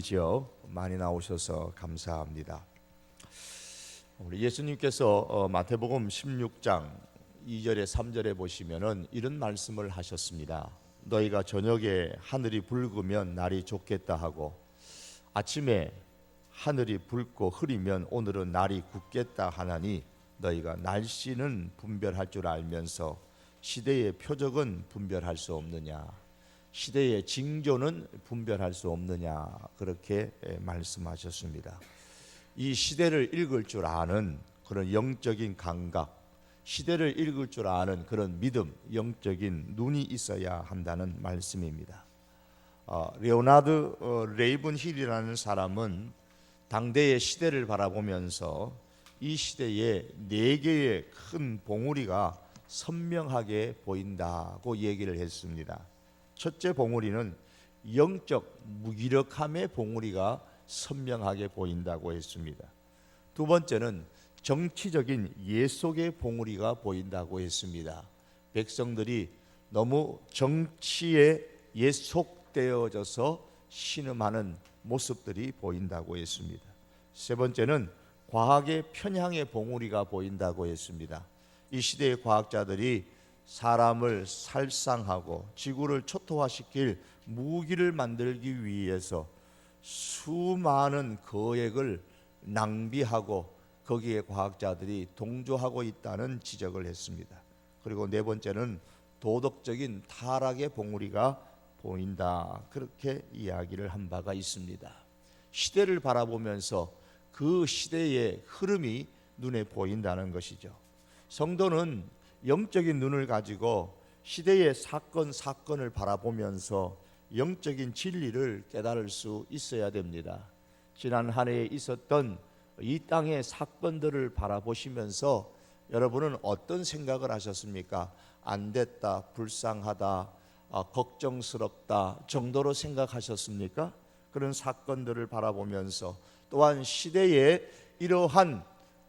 드디어 많이 나오셔서 감사합니다. 우리 예수님께서 마태복음 16장 2절에 3절에 보시면은 이런 말씀을 하셨습니다. 너희가 저녁에 하늘이 붉으면 날이 좋겠다 하고 아침에 하늘이 붉고 흐리면 오늘은 날이 굳겠다 하나니 너희가 날씨는 분별할 줄 알면서 시대의 표적은 분별할 수 없느냐, 시대의 징조는 분별할 수 없느냐, 그렇게 말씀하셨습니다. 이 시대를 읽을 줄 아는 그런 영적인 감각, 시대를 읽을 줄 아는 그런 믿음, 영적인 눈이 있어야 한다는 말씀입니다. 레오나드 레이븐힐이라는 사람은 당대의 시대를 바라보면서 이 시대에 네 개의 큰 봉우리가 선명하게 보인다고 얘기를 했습니다. 첫째 봉우리는 영적 무기력함의 봉우리가 선명하게 보인다고 했습니다. 두 번째는 정치적인 예속의 봉우리가 보인다고 했습니다. 백성들이 너무 정치에 예속되어져서 신음하는 모습들이 보인다고 했습니다. 세 번째는 과학의 편향의 봉우리가 보인다고 했습니다. 이 시대의 과학자들이 사람을 살상하고 지구를 초토화시킬 무기를 만들기 위해서 수많은 거액을 낭비하고 거기에 과학자들이 동조하고 있다는 지적을 했습니다. 그리고 네 번째는 도덕적인 타락의 봉우리가 보인다, 그렇게 이야기를 한 바가 있습니다. 시대를 바라보면서 그 시대의 흐름이 눈에 보인다는 것이죠. 성도는 영적인 눈을 가지고 시대의 사건을 바라보면서 영적인 진리를 깨달을 수 있어야 됩니다. 지난 한 해에 있었던 이 땅의 사건들을 바라보시면서 여러분은 어떤 생각을 하셨습니까? 안 됐다, 불쌍하다, 걱정스럽다 정도로 생각하셨습니까? 그런 사건들을 바라보면서 또한 시대의 이러한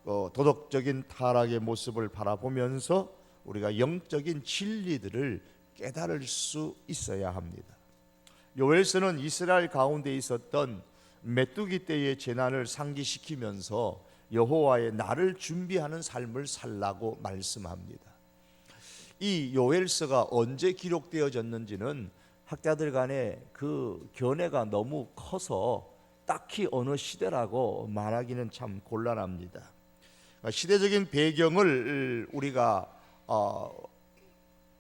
도덕적인 타락의 모습을 바라보면서 우리가 영적인 진리들을 깨달을 수 있어야 합니다. 요엘서는 이스라엘 가운데 있었던 메뚜기 때의 재난을 상기시키면서 여호와의 날을 준비하는 삶을 살라고 말씀합니다. 이 요엘서가 언제 기록되어졌는지는 학자들 간에 그 견해가 너무 커서 딱히 어느 시대라고 말하기는 참 곤란합니다. 시대적인 배경을 우리가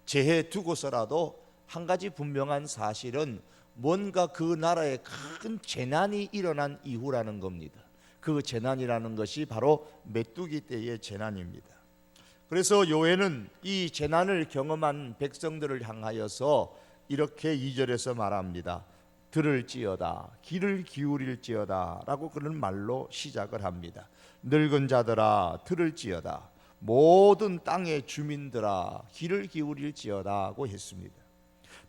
제해 두고서라도 한 가지 분명한 사실은 뭔가 그 나라에 큰 재난이 일어난 이후라는 겁니다. 그 재난이라는 것이 바로 메뚜기 때의 재난입니다. 그래서 요엘은 이 재난을 경험한 백성들을 향하여서 이렇게 2절에서 말합니다. 들을지어다, 귀를 기울일지어다 라고 그런 말로 시작을 합니다. 늙은 자들아 들을지어다, 모든 땅의 주민들아 귀를 기울일지어다고 했습니다.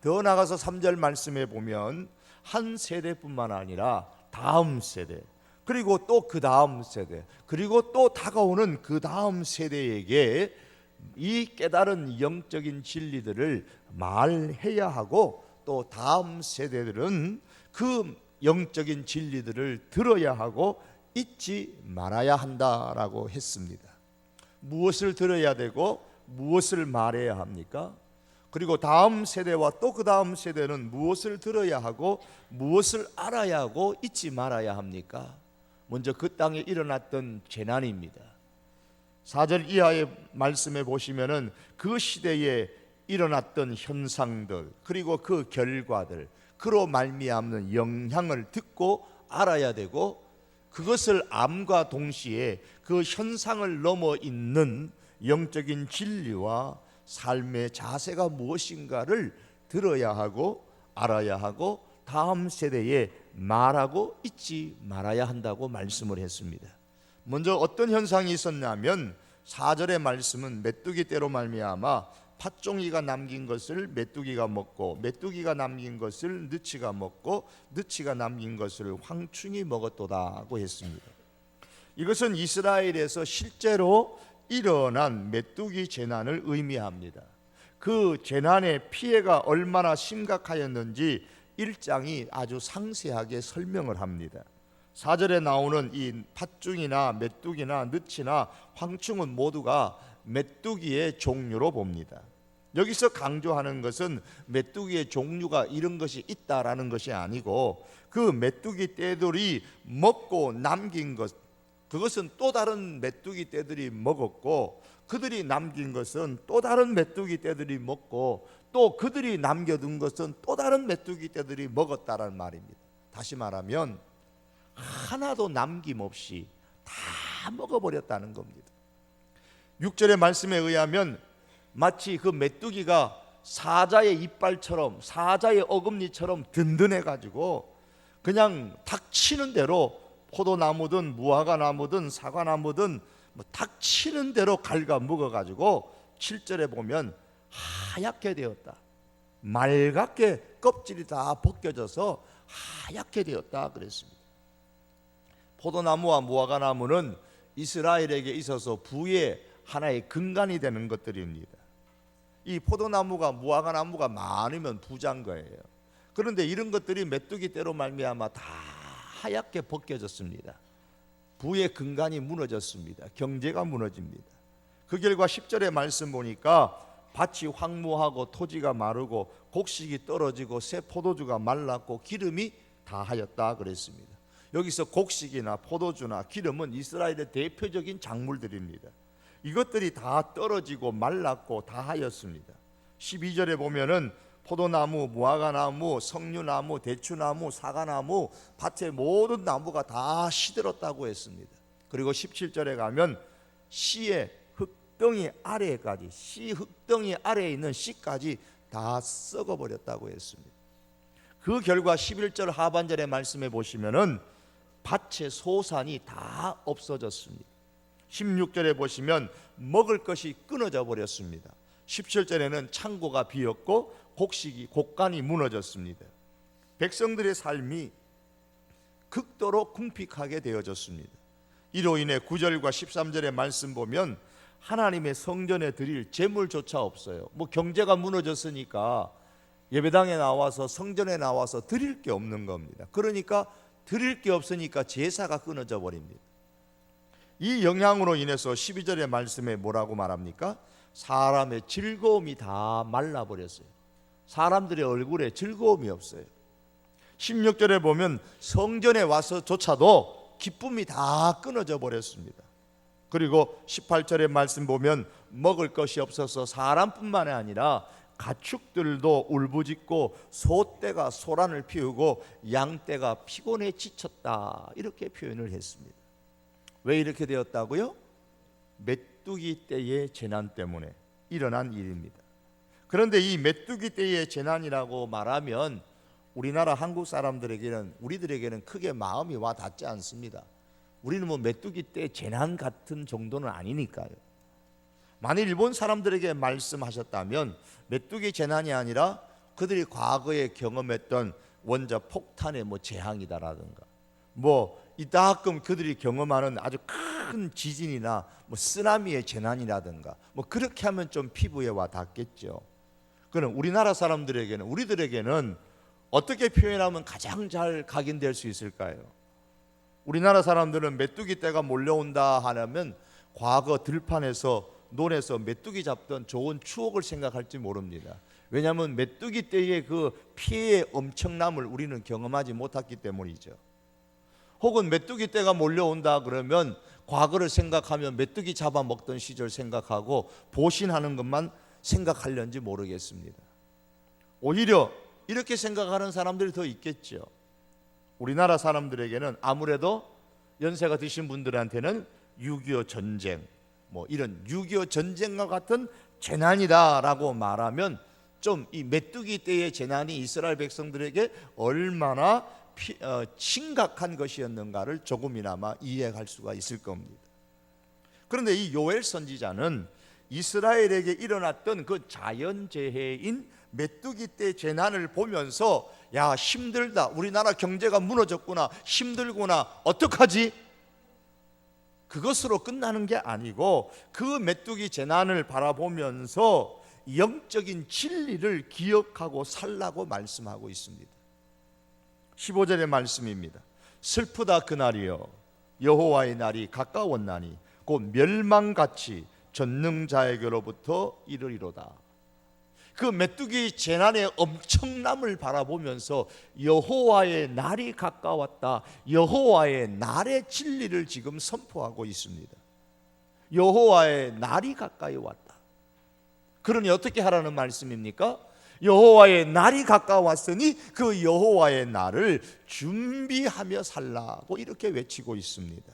더 나아가서 3절 말씀에 보면 한 세대뿐만 아니라 다음 세대, 그리고 또 그 다음 세대, 그리고 또 다가오는 그 다음 세대에게 이 깨달은 영적인 진리들을 말해야 하고 또 다음 세대들은 그 영적인 진리들을 들어야 하고 잊지 말아야 한다라고 했습니다. 무엇을 들어야 되고 무엇을 말해야 합니까? 그리고 다음 세대와 또 그 다음 세대는 무엇을 들어야 하고 무엇을 알아야 하고 잊지 말아야 합니까? 먼저 그 땅에 일어났던 재난입니다. 4절 이하의 말씀에 보시면은 그 시대에 일어났던 현상들, 그리고 그 결과들, 그로 말미암는 영향을 듣고 알아야 되고, 그것을 암과 동시에 그 현상을 넘어 있는 영적인 진리와 삶의 자세가 무엇인가를 들어야 하고 알아야 하고 다음 세대에 말하고 잊지 말아야 한다고 말씀을 했습니다. 먼저 어떤 현상이 있었냐면 4절의 말씀은 메뚜기 떼로 말미암아 팥종이가 남긴 것을 메뚜기가 먹고 메뚜기가 남긴 것을 느치가 먹고 느치가 남긴 것을 황충이 먹었도다고 했습니다. 이것은 이스라엘에서 실제로 일어난 메뚜기 재난을 의미합니다. 그 재난의 피해가 얼마나 심각하였는지 1장이 아주 상세하게 설명을 합니다. 4절에 나오는 이 팥중이나 메뚜기나 느치나 황충은 모두가 메뚜기의 종류로 봅니다. 여기서 강조하는 것은 메뚜기의 종류가 이런 것이 있다라는 것이 아니고 그 메뚜기 떼들이 먹고 남긴 것, 그것은 또 다른 메뚜기 떼들이 먹었고 그들이 남긴 것은 또 다른 메뚜기 떼들이 먹고 또 그들이 남겨둔 것은 또 다른 메뚜기 떼들이 먹었다라는 말입니다. 다시 말하면 하나도 남김없이 다 먹어버렸다는 겁니다. 6절의 말씀에 의하면 마치 그 메뚜기가 사자의 이빨처럼 사자의 어금니처럼 든든해가지고 그냥 닥치는 대로 포도나무든 무화과나무든 사과나무든 닥치는 대로 갉아 먹어가지고 7절에 보면 하얗게 되었다, 맑게 껍질이 다 벗겨져서 하얗게 되었다 그랬습니다. 포도나무와 무화과나무는 이스라엘에게 있어서 부의 하나의 근간이 되는 것들입니다. 이 포도나무가 무화과나무가 많으면 부자인 거예요. 그런데 이런 것들이 메뚜기 떼로 말미암아 다 하얗게 벗겨졌습니다. 부의 근간이 무너졌습니다. 경제가 무너집니다. 그 결과 10절의 말씀 보니까 밭이 황무하고 토지가 마르고 곡식이 떨어지고 새 포도주가 말랐고 기름이 다하였다 그랬습니다. 여기서 곡식이나 포도주나 기름은 이스라엘의 대표적인 작물들입니다. 이것들이 다 떨어지고 말랐고 다하였습니다. 12절에 보면은 포도나무, 무화과나무, 석류나무, 대추나무, 사과나무, 밭의 모든 나무가 다 시들었다고 했습니다. 그리고 17절에 가면 씨의 흙덩이 아래까지, 씨 흙덩이 아래에 있는 씨까지 다 썩어버렸다고 했습니다. 그 결과 11절 하반절의 말씀에 보시면은 밭의 소산이 다 없어졌습니다. 16절에 보시면 먹을 것이 끊어져 버렸습니다. 17절에는 창고가 비었고 곡간이 무너졌습니다. 백성들의 삶이 극도로 궁핍하게 되어졌습니다. 이로 인해 9절과 13절의 말씀 보면 하나님의 성전에 드릴 재물조차 없어요. 경제가 무너졌으니까 예배당에 나와서 성전에 나와서 드릴 게 없는 겁니다. 그러니까 드릴 게 없으니까 제사가 끊어져 버립니다. 이 영향으로 인해서 12절의 말씀에 뭐라고 말합니까? 사람의 즐거움이 다 말라버렸어요. 사람들의 얼굴에 즐거움이 없어요. 16절에 보면 성전에 와서조차도 기쁨이 다 끊어져 버렸습니다. 그리고 18절의 말씀 보면 먹을 것이 없어서 사람뿐만 아니라 가축들도 울부짖고 소떼가 소란을 피우고 양떼가 피곤해 지쳤다 이렇게 표현을 했습니다. 왜 이렇게 되었다고요? 메뚜기 떼의 재난 때문에 일어난 일입니다. 그런데 이 메뚜기 떼의 재난이라고 말하면 우리나라 한국 사람들에게는 우리들에게는 크게 마음이 와 닿지 않습니다. 우리는 메뚜기 떼 재난 같은 정도는 아니니까요. 만일 일본 사람들에게 말씀하셨다면 메뚜기 재난이 아니라 그들이 과거에 경험했던 원자 폭탄의 재앙이다라든가 이따금 그들이 경험하는 아주 큰 지진이나 쓰나미의 재난이라든가 그렇게 하면 좀 피부에 와 닿겠죠. 그럼 우리나라 사람들에게는 우리들에게는 어떻게 표현하면 가장 잘 각인될 수 있을까요? 우리나라 사람들은 메뚜기 떼가 몰려온다 하면 과거 들판에서 논에서 메뚜기 잡던 좋은 추억을 생각할지 모릅니다. 왜냐하면 메뚜기 떼의 그 피해의 엄청남을 우리는 경험하지 못했기 때문이죠. 혹은 메뚜기 떼가 몰려온다 그러면 과거를 생각하면 메뚜기 잡아먹던 시절 생각하고 보신하는 것만 생각하려는지 모르겠습니다. 오히려 이렇게 생각하는 사람들이 더 있겠죠. 우리나라 사람들에게는 아무래도 연세가 드신 분들한테는 6.25 전쟁 이런 6.25 전쟁과 같은 재난이다라고 말하면 좀 이 메뚜기 떼의 재난이 이스라엘 백성들에게 얼마나 심각한 것이었는가를 조금이나마 이해할 수가 있을 겁니다. 그런데 이 요엘 선지자는 이스라엘에게 일어났던 그 자연재해인 메뚜기 떼 재난을 보면서 야 힘들다, 우리나라 경제가 무너졌구나, 힘들구나, 어떡하지? 그것으로 끝나는 게 아니고 그 메뚜기 재난을 바라보면서 영적인 진리를 기억하고 살라고 말씀하고 있습니다. 15절의 말씀입니다. 슬프다 그날이여 여호와의 날이 가까웠나니 곧 멸망같이 전능자에게로부터 이르리로다. 그 메뚜기 재난의 엄청남을 바라보면서 여호와의 날이 가까웠다, 여호와의 날의 진리를 지금 선포하고 있습니다. 여호와의 날이 가까이 왔다. 그러니 어떻게 하라는 말씀입니까? 여호와의 날이 가까웠으니 그 여호와의 날을 준비하며 살라고 이렇게 외치고 있습니다.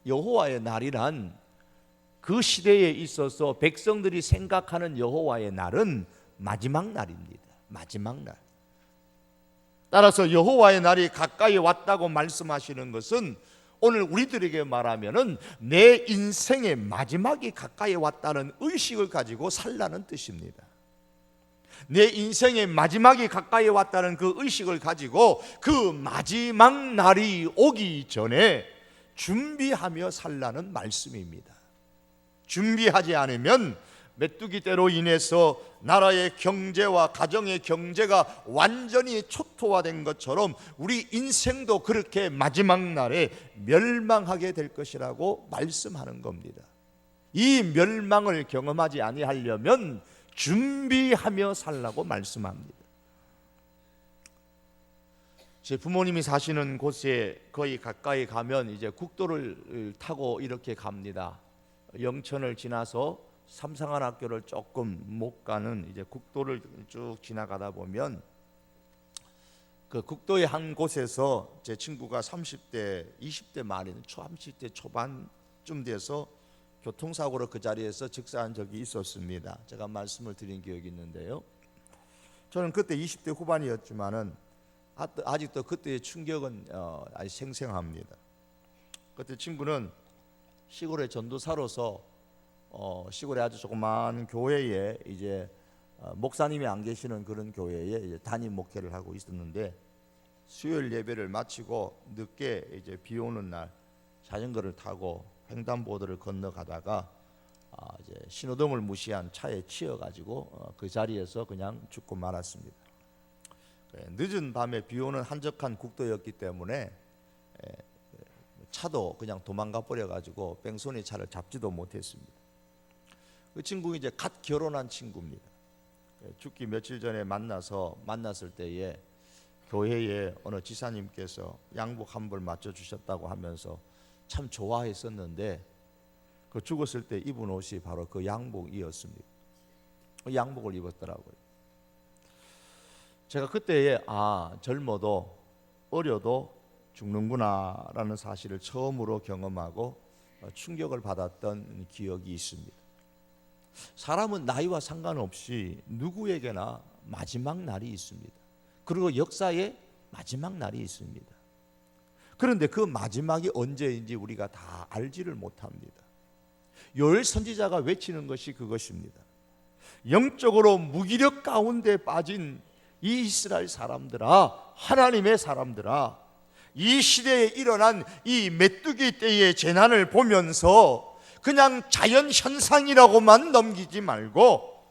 여호와의 날이란 그 시대에 있어서 백성들이 생각하는 여호와의 날은 마지막 날입니다. 마지막 날. 따라서 여호와의 날이 가까이 왔다고 말씀하시는 것은 오늘 우리들에게 말하면은 내 인생의 마지막이 가까이 왔다는 의식을 가지고 살라는 뜻입니다. 내 인생의 마지막이 가까이 왔다는 그 의식을 가지고 그 마지막 날이 오기 전에 준비하며 살라는 말씀입니다. 준비하지 않으면 메뚜기 떼로 인해서 나라의 경제와 가정의 경제가 완전히 초토화된 것처럼 우리 인생도 그렇게 마지막 날에 멸망하게 될 것이라고 말씀하는 겁니다. 이 멸망을 경험하지 아니하려면 준비하며 살라고 말씀합니다. 제 부모님이 사시는 곳에 거의 가까이 가면 이제 국도를 타고 이렇게 갑니다. 영천을 지나서 삼상한학교를 조금 못 가는 이제 국도를 쭉 지나가다 보면 그 국도의 한 곳에서 제 친구가 30대, 20대 말인 30대 초반쯤 돼서 교통사고로 그 자리에서 즉사한 적이 있었습니다. 제가 말씀을 드린 기억이 있는데요. 저는 그때 20대 후반이었지만은 아직도 그때의 충격은 아주 생생합니다. 그때 친구는 시골의 전도사로서 시골의 아주 조그마한 교회에 이제 목사님이 안 계시는 그런 교회에 이제 담임 목회를 하고 있었는데 수요일 예배를 마치고 늦게 이제 비 오는 날 자전거를 타고 횡단보도를 건너가다가 이제 신호등을 무시한 차에 치여가지고 그 자리에서 그냥 죽고 말았습니다. 늦은 밤에 비 오는 한적한 국도였기 때문에 차도 그냥 도망가 버려가지고 뺑소니 차를 잡지도 못했습니다. 그 친구 이제 갓 결혼한 친구입니다. 죽기 며칠 전에 만났을 때에 교회에 어느 지사님께서 양복 한 벌 맞춰 주셨다고 하면서 참 좋아했었는데 그 죽었을 때 입은 옷이 바로 그 양복이었습니다. 그 양복을 입었더라고요. 제가 그때에 젊어도 어려도 죽는구나라는 사실을 처음으로 경험하고 충격을 받았던 기억이 있습니다. 사람은 나이와 상관없이 누구에게나 마지막 날이 있습니다. 그리고 역사에 마지막 날이 있습니다. 그런데 그 마지막이 언제인지 우리가 다 알지를 못합니다. 요엘 선지자가 외치는 것이 그것입니다. 영적으로 무기력 가운데 빠진 이 이스라엘 사람들아, 하나님의 사람들아, 이 시대에 일어난 이 메뚜기 떼의 재난을 보면서 그냥 자연 현상이라고만 넘기지 말고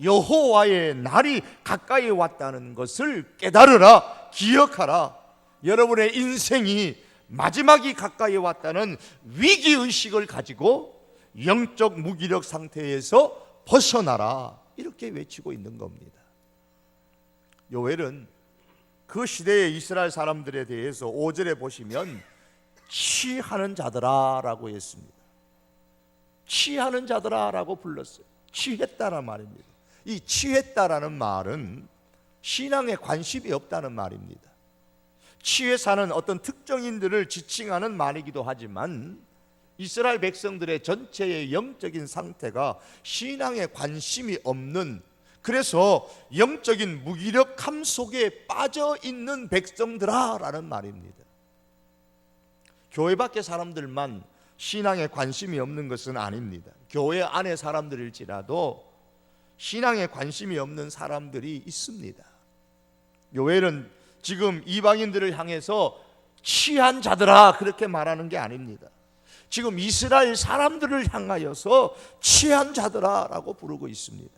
여호와의 날이 가까이 왔다는 것을 깨달으라, 기억하라. 여러분의 인생이 마지막이 가까이 왔다는 위기의식을 가지고 영적 무기력 상태에서 벗어나라, 이렇게 외치고 있는 겁니다. 요엘은 그 시대의 이스라엘 사람들에 대해서 5절에 보시면 취하는 자들아 라고 했습니다. 취하는 자들아 라고 불렀어요. 취했다는 말입니다. 이 취했다라는 말은 신앙에 관심이 없다는 말입니다. 취해 사는 어떤 특정인들을 지칭하는 말이기도 하지만 이스라엘 백성들의 전체의 영적인 상태가 신앙에 관심이 없는, 그래서 영적인 무기력함 속에 빠져 있는 백성들아 라는 말입니다. 교회 밖의 사람들만 신앙에 관심이 없는 것은 아닙니다. 교회 안의 사람들일지라도 신앙에 관심이 없는 사람들이 있습니다. 요엘은 지금 이방인들을 향해서 취한 자들아 그렇게 말하는 게 아닙니다. 지금 이스라엘 사람들을 향하여서 취한 자들아 라고 부르고 있습니다.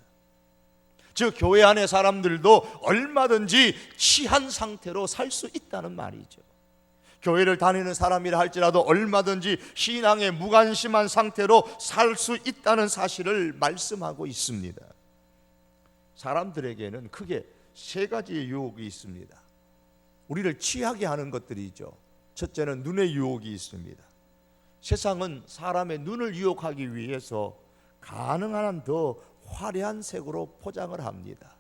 즉 교회 안의 사람들도 얼마든지 취한 상태로 살 수 있다는 말이죠. 교회를 다니는 사람이라 할지라도 얼마든지 신앙에 무관심한 상태로 살 수 있다는 사실을 말씀하고 있습니다. 사람들에게는 크게 세 가지의 유혹이 있습니다. 우리를 취하게 하는 것들이죠. 첫째는 눈의 유혹이 있습니다. 세상은 사람의 눈을 유혹하기 위해서 가능한 한 더 화려한 색으로 포장을 합니다.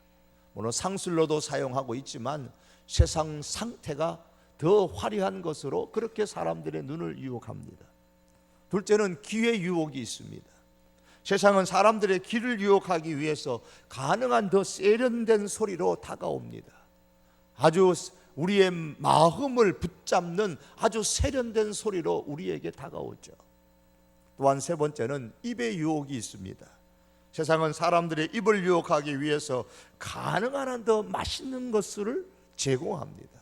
물론 상술로도 사용하고 있지만 세상 상태가 더 화려한 것으로 그렇게 사람들의 눈을 유혹합니다. 둘째는 귀의 유혹이 있습니다. 세상은 사람들의 귀를 유혹하기 위해서 가능한 더 세련된 소리로 다가옵니다. 아주 우리의 마음을 붙잡는 아주 세련된 소리로 우리에게 다가오죠. 또한 세 번째는 입의 유혹이 있습니다. 세상은 사람들의 입을 유혹하기 위해서 가능한 한 더 맛있는 것을 제공합니다.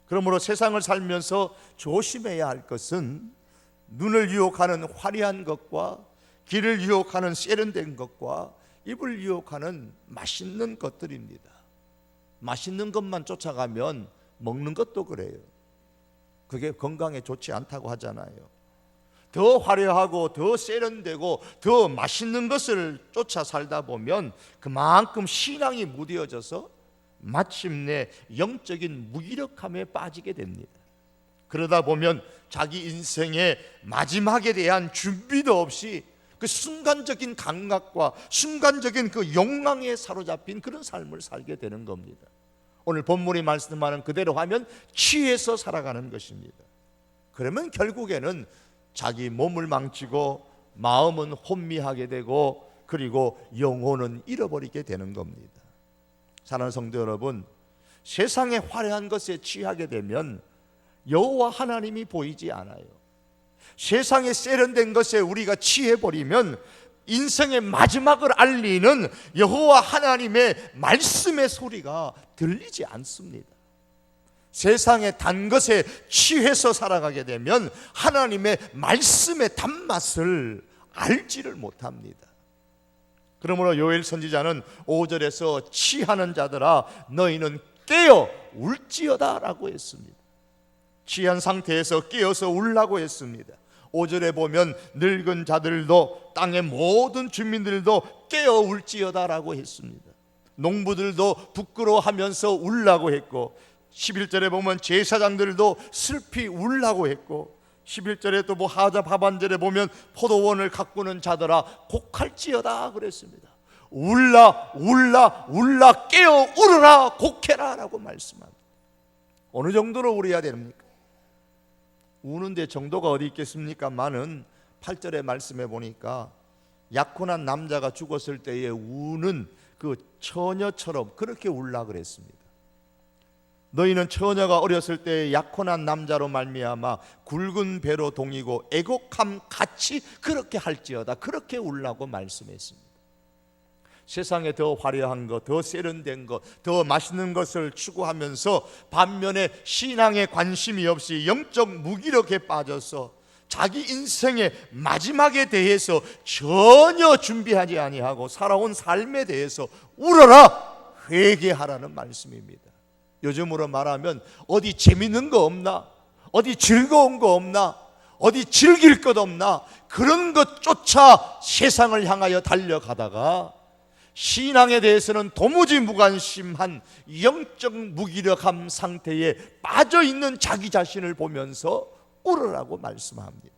그러므로 세상을 살면서 조심해야 할 것은 눈을 유혹하는 화려한 것과 귀를 유혹하는 세련된 것과 입을 유혹하는 맛있는 것들입니다. 맛있는 것만 쫓아가면 먹는 것도 그래요. 그게 건강에 좋지 않다고 하잖아요. 더 화려하고 더 세련되고 더 맛있는 것을 쫓아 살다 보면 그만큼 신앙이 무뎌져서 마침내 영적인 무기력함에 빠지게 됩니다. 그러다 보면 자기 인생의 마지막에 대한 준비도 없이 그 순간적인 감각과 순간적인 그 욕망에 사로잡힌 그런 삶을 살게 되는 겁니다. 오늘 본문이 말씀하는 그대로 하면 취해서 살아가는 것입니다. 그러면 결국에는 자기 몸을 망치고 마음은 혼미하게 되고 그리고 영혼은 잃어버리게 되는 겁니다. 사랑하는 성도 여러분, 세상의 화려한 것에 취하게 되면 여호와 하나님이 보이지 않아요. 세상의 세련된 것에 우리가 취해버리면 인생의 마지막을 알리는 여호와 하나님의 말씀의 소리가 들리지 않습니다. 세상의 단 것에 취해서 살아가게 되면 하나님의 말씀의 단맛을 알지를 못합니다. 그러므로 요엘 선지자는 5절에서 취하는 자들아 너희는 깨어 울지어다 라고 했습니다. 취한 상태에서 깨어서 울라고 했습니다. 5절에 보면 늙은 자들도 땅의 모든 주민들도 깨어 울지어다 라고 했습니다. 농부들도 부끄러워하면서 울라고 했고 11절에 보면 제사장들도 슬피 울라고 했고 11절에 또 뭐 하반절에 보면 포도원을 가꾸는 자들아 곡할지어다 그랬습니다. 울라 울라 울라 깨어 울으라 곡해라 라고 말씀합니다. 어느 정도로 울어야 됩니까? 우는데 정도가 어디 있겠습니까? 많은 8절의 말씀에 보니까 약혼한 남자가 죽었을 때에 우는 그 처녀처럼 그렇게 울라 그랬습니다. 너희는 처녀가 어렸을 때 약혼한 남자로 말미암아 굵은 배로 동이고 애곡함 같이 그렇게 할지어다 그렇게 울라고 말씀했습니다. 세상에 더 화려한 것, 더 세련된 것, 더 맛있는 것을 추구하면서 반면에 신앙에 관심이 없이 영적 무기력에 빠져서 자기 인생의 마지막에 대해서 전혀 준비하지 아니하고 살아온 삶에 대해서 울어라 회개하라는 말씀입니다. 요즘으로 말하면 어디 재밌는 거 없나? 어디 즐거운 거 없나? 어디 즐길 것 없나? 그런 것 쫓아 세상을 향하여 달려가다가 신앙에 대해서는 도무지 무관심한 영적 무기력함 상태에 빠져있는 자기 자신을 보면서 울으라고 말씀합니다.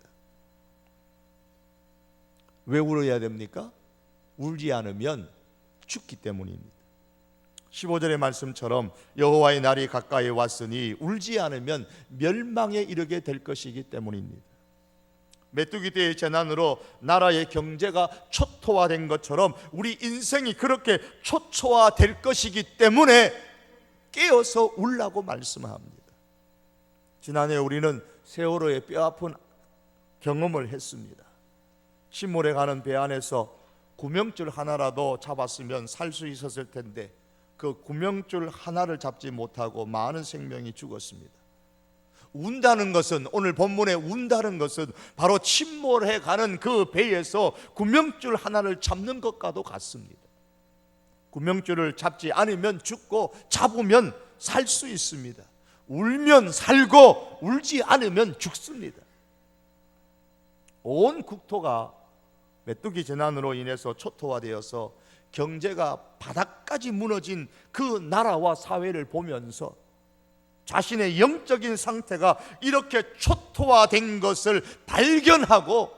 왜 울어야 됩니까? 울지 않으면 죽기 때문입니다. 15절의 말씀처럼 여호와의 날이 가까이 왔으니 울지 않으면 멸망에 이르게 될 것이기 때문입니다. 메뚜기 떼의 재난으로 나라의 경제가 초토화된 것처럼 우리 인생이 그렇게 초토화될 것이기 때문에 깨어서 울라고 말씀합니다. 지난해 우리는 세월호의 뼈아픈 경험을 했습니다. 침몰해 가는 배 안에서 구명줄 하나라도 잡았으면 살 수 있었을 텐데 그 구명줄 하나를 잡지 못하고 많은 생명이 죽었습니다. 운다는 것은 오늘 본문에 운다는 것은 바로 침몰해 가는 그 배에서 구명줄 하나를 잡는 것과도 같습니다. 구명줄을 잡지 않으면 죽고 잡으면 살 수 있습니다. 울면 살고 울지 않으면 죽습니다. 온 국토가 메뚜기 재난으로 인해서 초토화되어서 경제가 바닥까지 무너진 그 나라와 사회를 보면서 자신의 영적인 상태가 이렇게 초토화된 것을 발견하고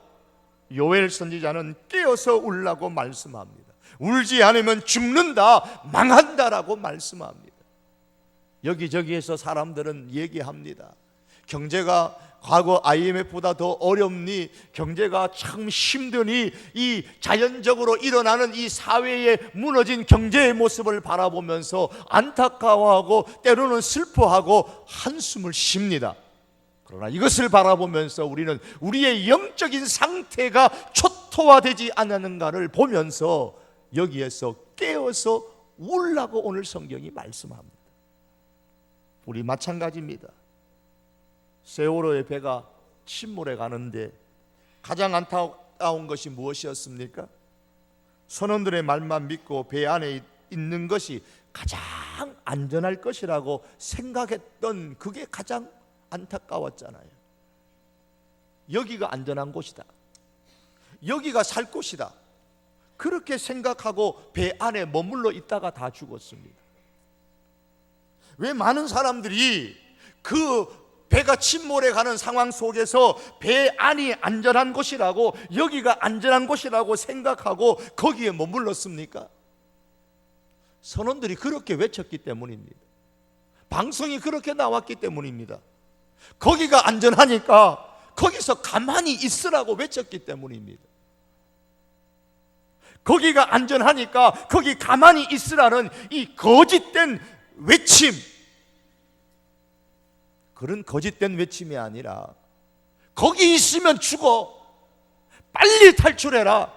요엘 선지자는 깨어서 울라고 말씀합니다. 울지 않으면 죽는다, 망한다라고 말씀합니다. 여기저기에서 사람들은 얘기합니다. 경제가 과거 IMF보다 더 어렵니? 경제가 참 힘드니? 이 자연적으로 일어나는 이 사회의 무너진 경제의 모습을 바라보면서 안타까워하고 때로는 슬퍼하고 한숨을 쉽니다. 그러나 이것을 바라보면서 우리는 우리의 영적인 상태가 초토화되지 않았는가를 보면서 여기에서 깨어서 울라고 오늘 성경이 말씀합니다. 우리 마찬가지입니다. 세월호의 배가 침몰해 가는데 가장 안타까운 것이 무엇이었습니까? 선원들의 말만 믿고 배 안에 있는 것이 가장 안전할 것이라고 생각했던 그게 가장 안타까웠잖아요. 여기가 안전한 곳이다, 여기가 살 곳이다, 그렇게 생각하고 배 안에 머물러 있다가 다 죽었습니다. 왜 많은 사람들이 그 배가 침몰해 가는 상황 속에서 배 안이 안전한 곳이라고, 여기가 안전한 곳이라고 생각하고 거기에 머물렀습니까? 선원들이 그렇게 외쳤기 때문입니다. 방송이 그렇게 나왔기 때문입니다. 거기가 안전하니까 거기서 가만히 있으라고 외쳤기 때문입니다. 거기가 안전하니까 거기 가만히 있으라는 이 거짓된 외침, 그런 거짓된 외침이 아니라 거기 있으면 죽어, 빨리 탈출해라,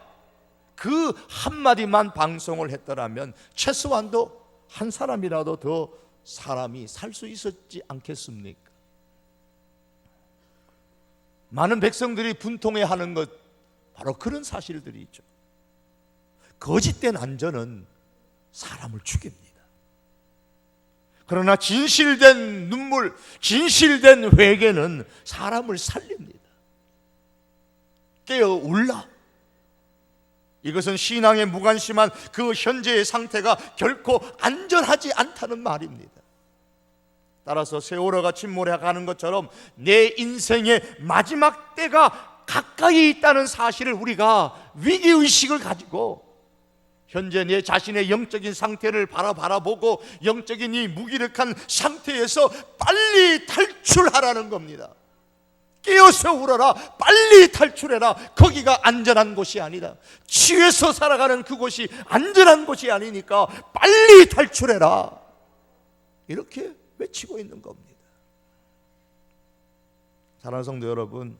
그 한마디만 방송을 했더라면 최소한도 한 사람이라도 더 사람이 살 수 있었지 않겠습니까? 많은 백성들이 분통해하는 것, 바로 그런 사실들이죠. 거짓된 안전은 사람을 죽입니다. 그러나 진실된 눈물, 진실된 회개는 사람을 살립니다. 깨어 울라. 이것은 신앙에 무관심한 그 현재의 상태가 결코 안전하지 않다는 말입니다. 따라서 세월호가 침몰해 가는 것처럼 내 인생의 마지막 때가 가까이 있다는 사실을 우리가 위기의식을 가지고 현재 내 자신의 영적인 상태를 바라보고 영적인 이 무기력한 상태에서 빨리 탈출하라는 겁니다. 깨어서 울어라, 빨리 탈출해라. 거기가 안전한 곳이 아니다. 취해서 살아가는 그곳이 안전한 곳이 아니니까 빨리 탈출해라, 이렇게 외치고 있는 겁니다. 사랑하는 성도 여러분,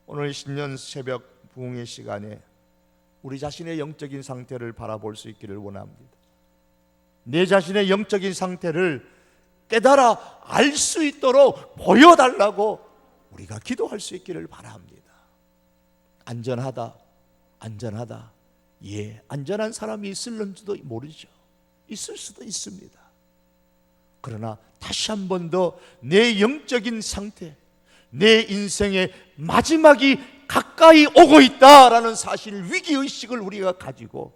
오늘 신년 새벽 부흥의 시간에 우리 자신의 영적인 상태를 바라볼 수 있기를 원합니다. 내 자신의 영적인 상태를 깨달아 알 수 있도록 보여달라고 우리가 기도할 수 있기를 바랍니다. 안전하다, 안전하다. 예, 안전한 사람이 있을는지도 모르죠. 있을 수도 있습니다. 그러나 다시 한 번 더 내 영적인 상태, 내 인생의 마지막이 가까이 오고 있다라는 사실, 위기의식을 우리가 가지고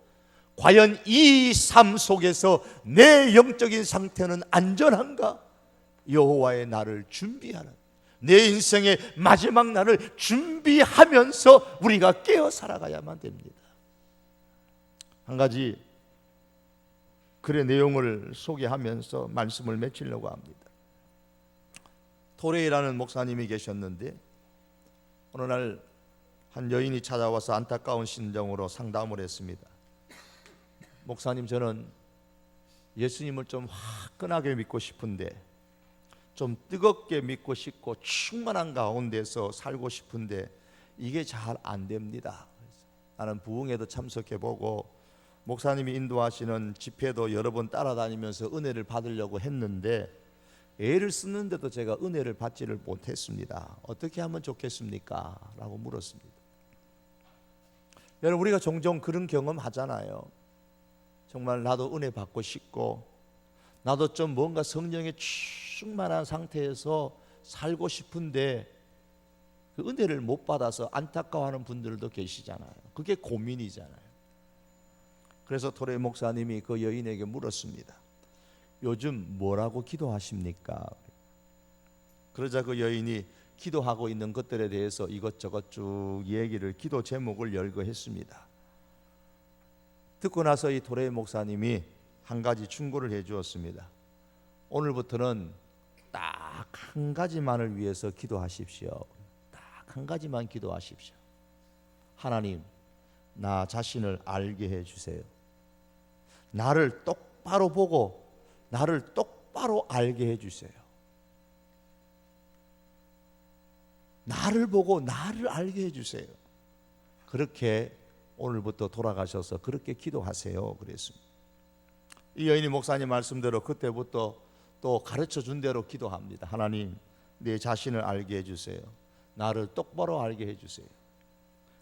과연 이 삶 속에서 내 영적인 상태는 안전한가? 여호와의 날을 준비하는, 내 인생의 마지막 날을 준비하면서 우리가 깨어 살아가야만 됩니다. 한 가지 글의 내용을 소개하면서 말씀을 맺히려고 합니다. 토레이라는 목사님이 계셨는데 어느 날 한 여인이 찾아와서 안타까운 심정으로 상담을 했습니다. 목사님, 저는 예수님을 좀 화끈하게 믿고 싶은데, 좀 뜨겁게 믿고 싶고 충만한 가운데서 살고 싶은데 이게 잘 안 됩니다. 나는 부흥회도 참석해보고 목사님이 인도하시는 집회도 여러 번 따라다니면서 은혜를 받으려고 했는데 애를 쓰는데도 제가 은혜를 받지를 못했습니다. 어떻게 하면 좋겠습니까? 라고 물었습니다. 여러분, 우리가 종종 그런 경험 하잖아요. 정말 나도 은혜 받고 싶고 나도 좀 뭔가 성령에 충만한 상태에서 살고 싶은데 그 은혜를 못 받아서 안타까워하는 분들도 계시잖아요. 그게 고민이잖아요. 그래서 토레 목사님이 그 여인에게 물었습니다. 요즘 뭐라고 기도하십니까? 그러자 그 여인이 기도하고 있는 것들에 대해서 이것저것 쭉 얘기를, 기도 제목을 열거 했습니다. 듣고 나서 이 토레 목사님이 한 가지 충고를 해 주었습니다. 오늘부터는 딱 한 가지만을 위해서 기도하십시오. 딱 한 가지만 기도하십시오. 하나님, 나 자신을 알게 해 주세요. 나를 똑바로 보고 나를 똑바로 알게 해 주세요. 나를 보고 나를 알게 해 주세요. 그렇게 오늘부터 돌아가셔서 그렇게 기도하세요. 그랬습니다. 이 여인이 목사님 말씀대로 그때부터 또 가르쳐 준 대로 기도합니다. 하나님, 내 자신을 알게 해주세요. 나를 똑바로 알게 해주세요.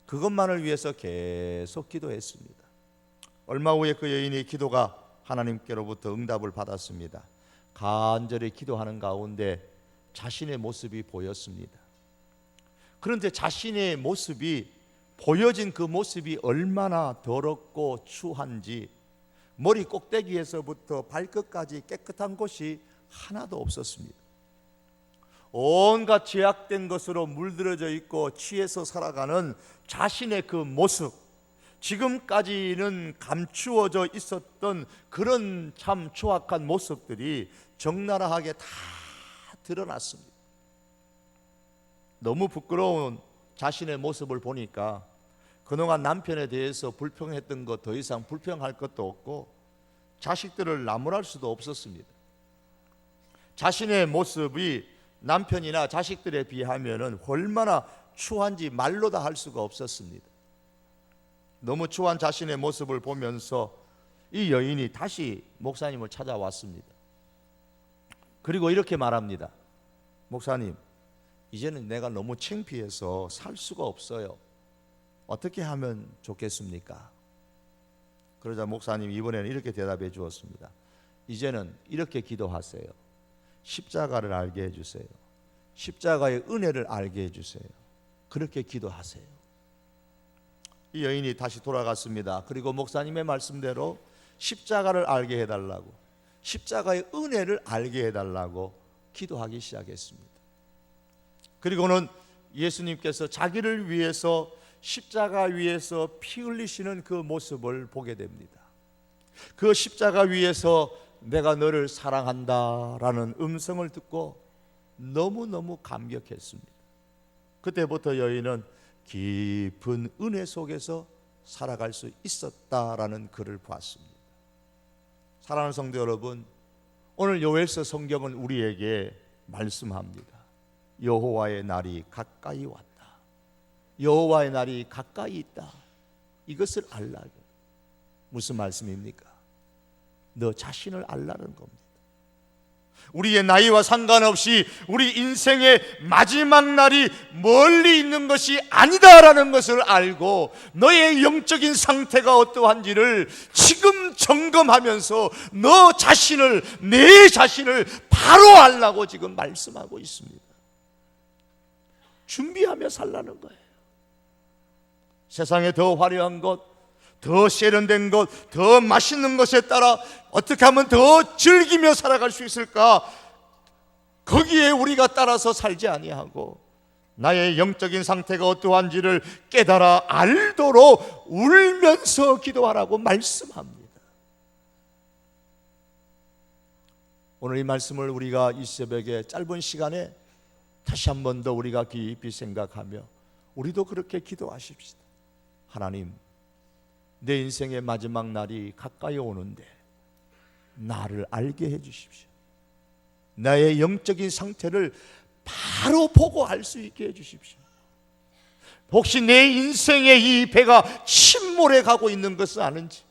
그것만을 위해서 계속 기도했습니다. 얼마 후에 그 여인의 기도가 하나님께로부터 응답을 받았습니다. 간절히 기도하는 가운데 자신의 모습이 보였습니다. 그런데 자신의 모습이 보여진 그 모습이 얼마나 더럽고 추한지 머리 꼭대기에서부터 발끝까지 깨끗한 곳이 하나도 없었습니다. 온갖 죄악된 것으로 물들어져 있고 취해서 살아가는 자신의 그 모습, 지금까지는 감추어져 있었던 그런 참 추악한 모습들이 적나라하게 다 드러났습니다. 너무 부끄러운 자신의 모습을 보니까 그동안 남편에 대해서 불평했던 것 더 이상 불평할 것도 없고 자식들을 나무랄 수도 없었습니다. 자신의 모습이 남편이나 자식들에 비하면 얼마나 추한지 말로 다 할 수가 없었습니다. 너무 추한 자신의 모습을 보면서 이 여인이 다시 목사님을 찾아왔습니다. 그리고 이렇게 말합니다. 목사님, 이제는 내가 너무 창피해서 살 수가 없어요. 어떻게 하면 좋겠습니까? 그러자 목사님이 이번에는 이렇게 대답해 주었습니다. 이제는 이렇게 기도하세요. 십자가를 알게 해주세요. 십자가의 은혜를 알게 해주세요. 그렇게 기도하세요. 이 여인이 다시 돌아갔습니다. 그리고 목사님의 말씀대로 십자가를 알게 해달라고, 십자가의 은혜를 알게 해달라고 기도하기 시작했습니다. 그리고는 예수님께서 자기를 위해서 십자가 위에서 피 흘리시는 그 모습을 보게 됩니다. 그 십자가 위에서 내가 너를 사랑한다라는 음성을 듣고 너무너무 감격했습니다. 그때부터 여인은 깊은 은혜 속에서 살아갈 수 있었다라는 글을 보았습니다. 사랑하는 성도 여러분, 오늘 요엘서 성경은 우리에게 말씀합니다. 여호와의 날이 가까이 왔다. 여호와의 날이 가까이 있다. 이것을 알라고. 무슨 말씀입니까? 너 자신을 알라는 겁니다. 우리의 나이와 상관없이 우리 인생의 마지막 날이 멀리 있는 것이 아니다라는 것을 알고 너의 영적인 상태가 어떠한지를 지금 점검하면서 너 자신을, 내 자신을 바로 알라고 지금 말씀하고 있습니다. 준비하며 살라는 거예요. 세상에 더 화려한 것, 더 세련된 것, 더 맛있는 것에 따라 어떻게 하면 더 즐기며 살아갈 수 있을까? 거기에 우리가 따라서 살지 아니하고 나의 영적인 상태가 어떠한지를 깨달아 알도록 울면서 기도하라고 말씀합니다. 오늘 이 말씀을 우리가 이 새벽에 짧은 시간에 다시 한 번 더 우리가 깊이 생각하며 우리도 그렇게 기도하십시다. 하나님, 내 인생의 마지막 날이 가까이 오는데 나를 알게 해주십시오. 나의 영적인 상태를 바로 보고 알 수 있게 해주십시오. 혹시 내 인생의 이 배가 침몰해 가고 있는 것을 아는지,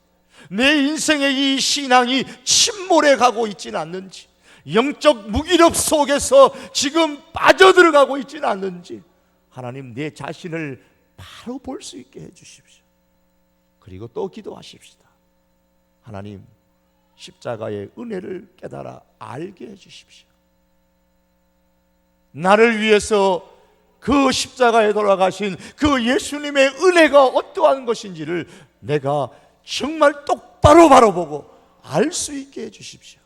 내 인생의 이 신앙이 침몰해 가고 있지는 않는지, 영적 무기력 속에서 지금 빠져들어가고 있지는 않는지 하나님, 내 자신을 바로 볼 수 있게 해주십시오. 그리고 또 기도하십시다. 하나님 십자가의 은혜를 깨달아 알게 해주십시오. 나를 위해서 그 십자가에 돌아가신 그 예수님의 은혜가 어떠한 것인지를 내가 정말 똑바로 바라보고 알 수 있게 해주십시오.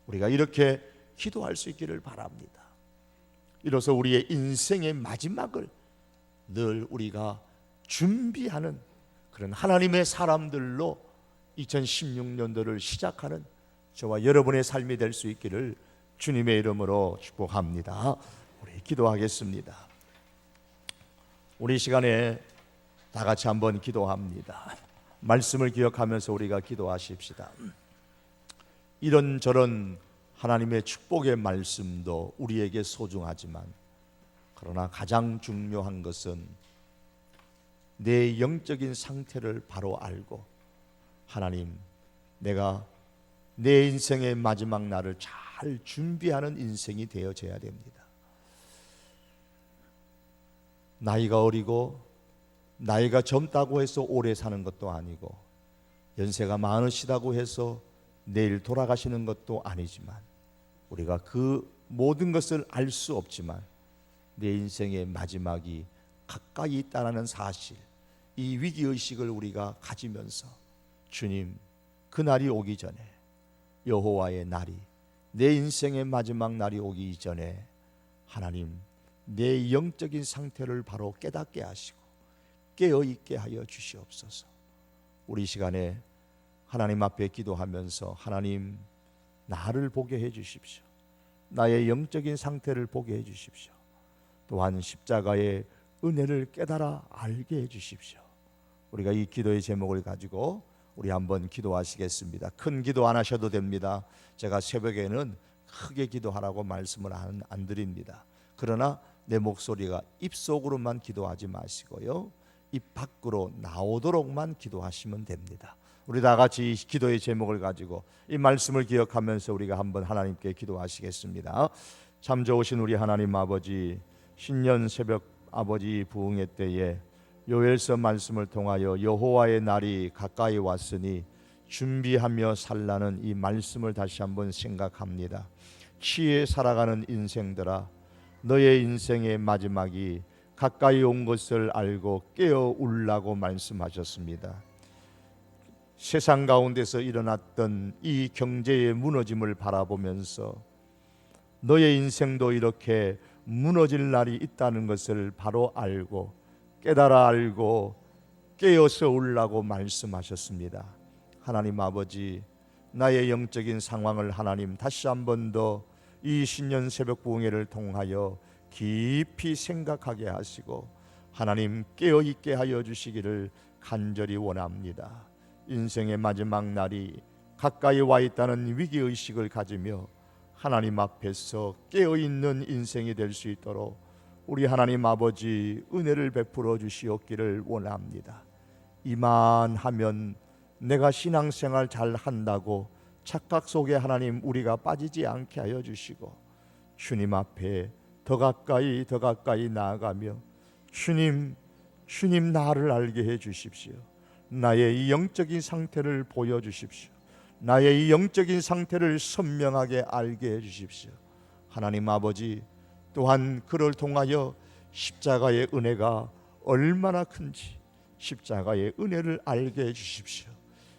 우리가 이렇게 기도할 수 있기를 바랍니다. 이로써 우리의 인생의 마지막을 늘 우리가 준비하는 그런 하나님의 사람들로 2016년도를 시작하는 저와 여러분의 삶이 될 수 있기를 주님의 이름으로 축복합니다. 우리 기도하겠습니다. 우리 시간에 다 같이 한번 기도합니다. 말씀을 기억하면서 우리가 기도하십시다. 이런저런 하나님의 축복의 말씀도 우리에게 소중하지만 그러나 가장 중요한 것은 내 영적인 상태를 바로 알고 하나님, 내가 내 인생의 마지막 날을 잘 준비하는 인생이 되어져야 됩니다. 나이가 어리고 나이가 젊다고 해서 오래 사는 것도 아니고 연세가 많으시다고 해서 내일 돌아가시는 것도 아니지만 우리가 그 모든 것을 알 수 없지만 내 인생의 마지막이 가까이 있다는 사실, 이 위기의식을 우리가 가지면서 주님, 그날이 오기 전에, 여호와의 날이, 내 인생의 마지막 날이 오기 전에 하나님, 내 영적인 상태를 바로 깨닫게 하시고 깨어있게 하여 주시옵소서. 우리 시간에 하나님 앞에 기도하면서 하나님, 나를 보게 해 주십시오. 나의 영적인 상태를 보게 해 주십시오. 또한 십자가의 은혜를 깨달아 알게 해 주십시오. 우리가 이 기도의 제목을 가지고 우리 한번 기도하시겠습니다. 큰 기도 안 하셔도 됩니다. 제가 새벽에는 크게 기도하라고 말씀을 안 드립니다. 그러나 내 목소리가 입속으로만 기도하지 마시고요, 입 밖으로 나오도록만 기도하시면 됩니다. 우리 다 같이 기도의 제목을 가지고 이 말씀을 기억하면서 우리가 한번 하나님께 기도하시겠습니다. 참 좋으신 우리 하나님 아버지, 신년 새벽 아버지 부흥회 때에 요엘서 말씀을 통하여 여호와의 날이 가까이 왔으니 준비하며 살라는 이 말씀을 다시 한번 생각합니다. 취해 살아가는 인생들아, 너의 인생의 마지막이 가까이 온 것을 알고 깨어 울라고 말씀하셨습니다. 세상 가운데서 일어났던 이 경제의 무너짐을 바라보면서 너의 인생도 이렇게 무너질 날이 있다는 것을 바로 알고 깨달아 알고 깨어서 울라고 말씀하셨습니다. 하나님 아버지, 나의 영적인 상황을 하나님 다시 한 번 더 이 신년 새벽 부흥회를 통하여 깊이 생각하게 하시고 하나님 깨어있게 하여 주시기를 간절히 원합니다. 인생의 마지막 날이 가까이 와 있다는 위기의식을 가지며 하나님 앞에서 깨어있는 인생이 될 수 있도록 우리 하나님 아버지 은혜를 베풀어 주시옵기를 원합니다. 이만하면 내가 신앙생활 잘 한다고 착각 속에 하나님 우리가 빠지지 않게 하여 주시고 주님 앞에 더 가까이 나아가며 주님 나를 알게 해 주십시오. 나의 이 영적인 상태를 보여주십시오. 나의 이 영적인 상태를 선명하게 알게 해주십시오. 하나님 아버지, 또한 그를 통하여 십자가의 은혜가 얼마나 큰지 십자가의 은혜를 알게 해주십시오.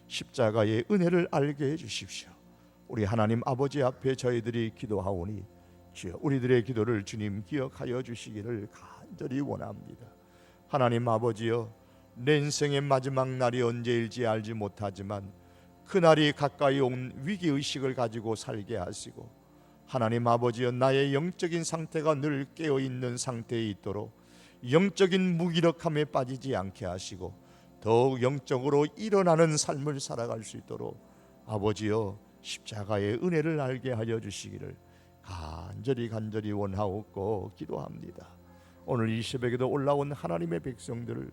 십자가의 은혜를 알게 해주십시오. 우리 하나님 아버지 앞에 저희들이 기도하오니 주여, 우리들의 기도를 주님 기억하여 주시기를 간절히 원합니다. 하나님 아버지여, 내 인생의 마지막 날이 언제일지 알지 못하지만 그날이 가까이 온 위기의식을 가지고 살게 하시고 하나님 아버지여, 나의 영적인 상태가 늘 깨어있는 상태에 있도록 영적인 무기력함에 빠지지 않게 하시고 더욱 영적으로 일어나는 삶을 살아갈 수 있도록 아버지여, 십자가의 은혜를 알게 하여 주시기를 간절히 원하옵고 기도합니다. 오늘 이 새벽에도 올라온 하나님의 백성들을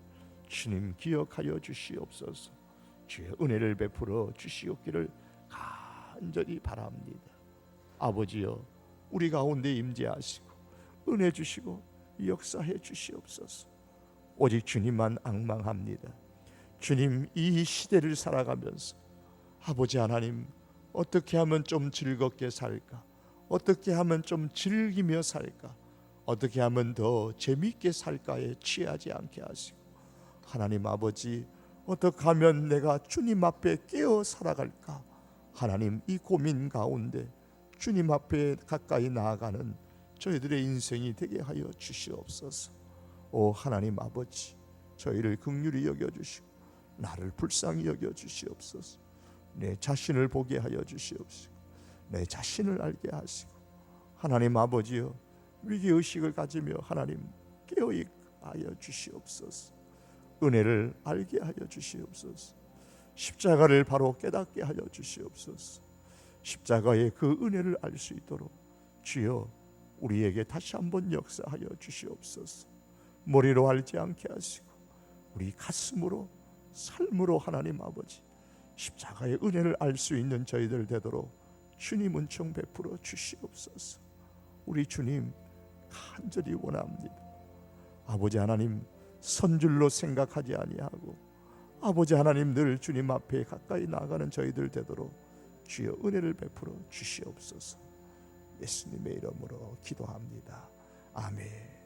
주님 기억하여 주시옵소서. 주의 은혜를 베풀어 주시옵기를 간절히 바랍니다. 아버지여, 우리 가운데 임재하시고 은혜 주시고 역사해 주시옵소서. 오직 주님만 앙망합니다. 주님, 이 시대를 살아가면서 아버지 하나님, 어떻게 하면 좀 즐겁게 살까? 어떻게 하면 좀 즐기며 살까? 어떻게 하면 더 재미있게 살까에 취하지 않게 하시고, 하나님 아버지, 어떻게 하면 내가 주님 앞에 깨어 살아갈까? 하나님, 이 고민 가운데 주님 앞에 가까이 나아가는 저희들의 인생이 되게 하여 주시옵소서. 오 하나님 아버지, 저희를 긍휼히 여겨주시고 나를 불쌍히 여겨주시옵소서. 내 자신을 보게 하여 주시옵시고 내 자신을 알게 하시고, 하나님 아버지여, 위기의식을 가지며 하나님 깨어있게 하여 주시옵소서. 은혜를 알게 하여 주시옵소서. 십자가를 바로 깨닫게 하여 주시옵소서. 십자가의 그 은혜를 알 수 있도록 주여 우리에게 다시 한번 역사하여 주시옵소서. 머리로 알지 않게 하시고 우리 가슴으로, 삶으로 하나님 아버지 십자가의 은혜를 알 수 있는 저희들 되도록 주님 은총 베풀어 주시옵소서. 우리 주님 간절히 원합니다. 아버지 하나님, 선줄로 생각하지 아니하고 아버지 하나님 늘 주님 앞에 가까이 나가는 저희들 되도록 주여 은혜를 베풀어 주시옵소서. 예수님의 이름으로 기도합니다. 아멘.